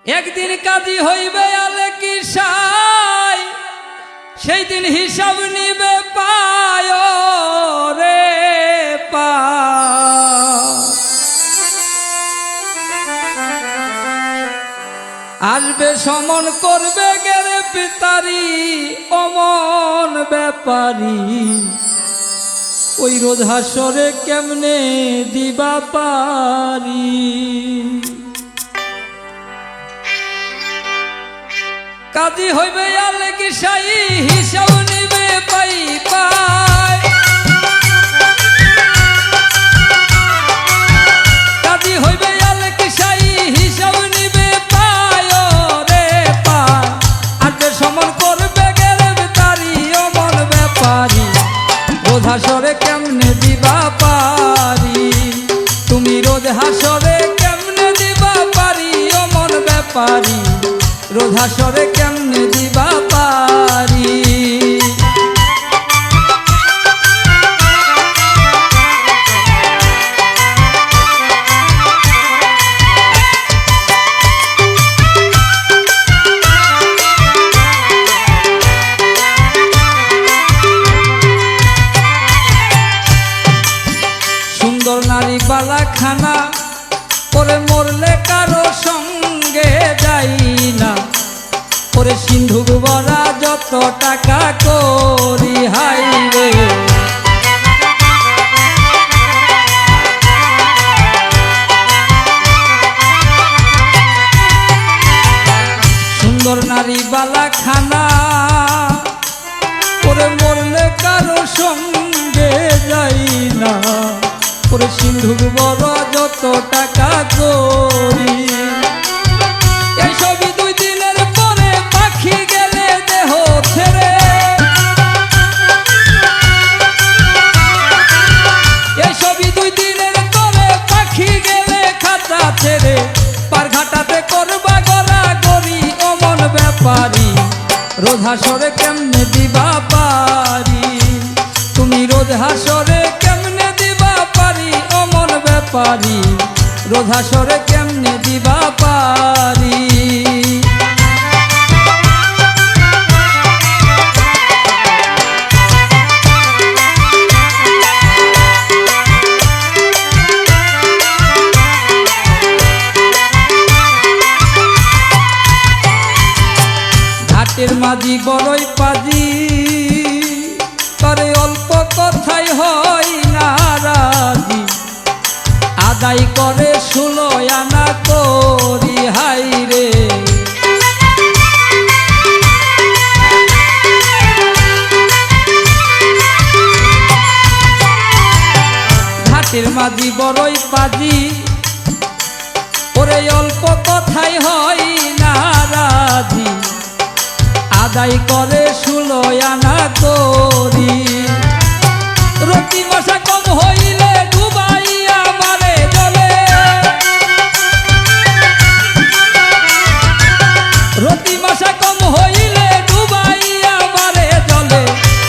একদিন কাজী হইবে আলে কি সাই, সেই দিন হিসাব নিবে পায় রে পা। আসবে সমন করবে গেরে পিতারি অমন ব্যাপারী, ওই রোজ হাসরে কেমনে দিবা পারি। কাজী হইবে আলে কি সাই, হিসাব নিবে পাই পাই। কাজী হইবে আলে কি সাই, হিসাব নিবে পায় রে পায়। আজকে সমন করবে গেলে তারি অমন ব্যাপারী, রোজ হাসরে কেমনে দিবা পারি। তুমি রোজ হাসরে কেমনে দিবা পারি অমন ব্যাপারী, রোজ হাসরে কেমনে দিবা পারি। সুন্দর নারী বালা খানা করে মরলে কারো সঙ্গে যাই না, ওরে সিন্ধুক বরা যত টাকা করি হাই রে। সুন্দর নারী বালা খানা ওরে মরলে কারো সঙ্গে যাই না, ওরে সিন্ধুক বরা যত টাকা করি। এই সবই দুই দিনের পরে পাখি গেলে দেহ ছেড়ে, এই সবই দুই দিনের পরে পাখি গেলে খাতা ছেড়ে। পার ঘাটাতে করবা গড়া গড়ি অমন ব্যাপারী, রোজ হাসরে কেমনে দিবা পারি। তুমি রোজ হাসরে কেমনে দিবা পারি অমন ব্যাপারী, রোজ হাসরে কেমনে দিবা পারি। ঘাটের মাঝি বড়ই পাজি, করে অল্প কথাই হয় না রাজি। আদায় করে 16 আনা করি হাই রে। ঘাটের মাঝি বড়ই পাজি, ওরে অল্প কথাই হয় না রাজি। আদায় করে 16 আনা করি। রতি মশা কম হইলে ডুবাইয়া মারে জলে, রতি মশা কম হইলে ডুবাইয়া মারে জলে।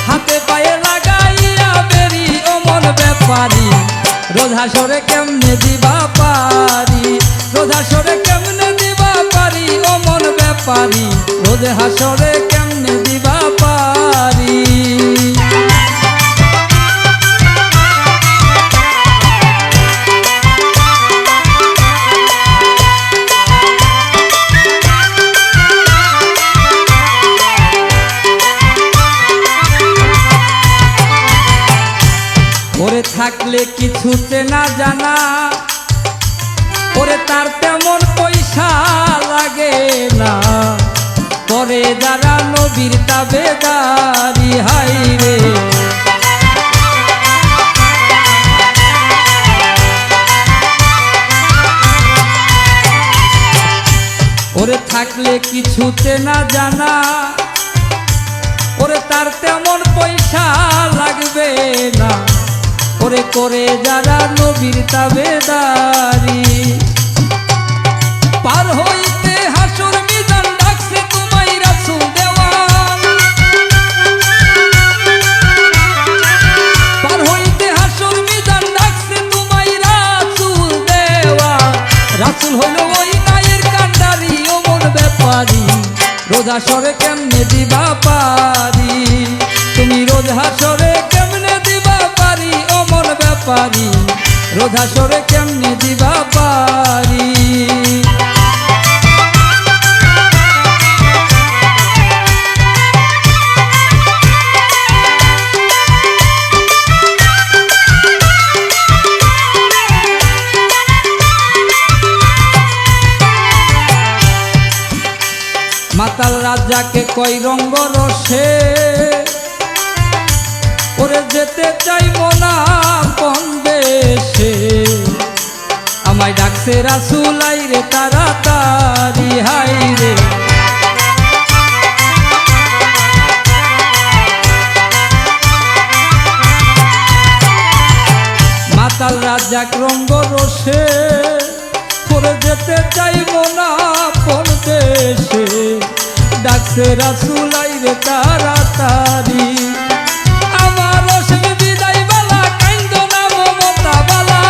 হাতে পায়ে লাগাইয়া বেরি অমন ব্যাপারী, রোজ হাসরে কেমনে দিবা পারি। রোজ হাসরে কেমনে দিবা পারি অমন ব্যাপারী, রোজ হাসরে কেমনে দিবা পারি। ওরে থাকলে কিছুতে না জানা, ওরে তার তেমন পয়সা লাগে না। করে যারা নবীর তাবেদারি হাই রে। ওরে থাকলে কিছুতে না জানা, ওরে তার তেমন পয়সা লাগবে না। ওরে করে যারা নবীর তাবেদারি, পার হইতে হাসর মিজান ডাকছে তোমায় রাসূল দেওয়ান। পার হইতে হাসর মিজান ডাকছে তোমায় রাসূল দেওয়ান। রাসূল হলো ওই নায়ের কান্ডারি ও রোজ হাসরে কেমনে দিবা পারি, তুমি রোজ হাসরে কেমনে দিবা পারি, ও মন ব্যাপারী রোজ হাসরে কেমনে দিবা পারি। মাতাল রাজাকে কই রঙ্গ রসে, ওরে যেতে চাই মনা কোন দেশে, আমায় ডাকছে রাসূল আইরে তাড়াতাড়ি হাইরে। মাতাল রাজাক রঙ্গ রসে, ওরে যেতে চাই মনা কোন দেশে, ডাকছে রাসূল আইরে তাড়াতাড়ি। আমার রসের বিদায় বালা কাইন্দো না মমতা বালা,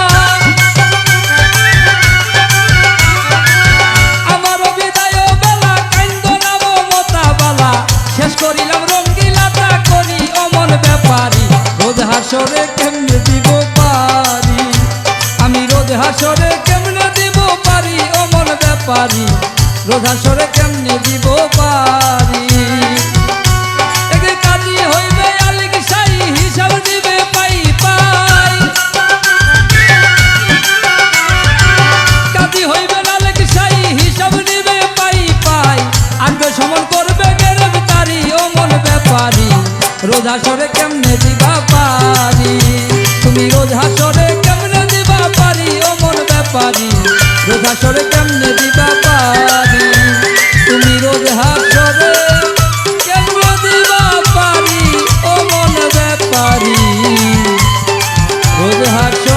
আমার বিদায় বেলা কাইন্দো না মমতা বালা, শেষ করিলাম রঙ্গিলাটা করি ও মন ব্যাপারী রোজ হাসরে কেমনে দিব পারি, আমি রোজ হাসরে কেমনে দিব পারি, ও মন ব্যাপারী রোজ হাসরে কেমনে দিব পারি। একে কাজী হইবে আলিক সাই হিসাব দিবে পাই পাই, কাজী হইবে আলিক সাই হিসাব দিবে পাই পাই, আগে সমন করবে গ্রেফতারি ও মন ব্যাপারী রোজ হাসরে কেমনে দিবা পারি, তুমি রোজ হাসরে কেমনে দিবা পারি, ও মন ব্যাপারী রোজ হাসরে কেমনে দিবা পারি, তুমি রোজ হাসরে কেমনে দিবা পারি, ও মন ব্যাপারী রোজ হাসরে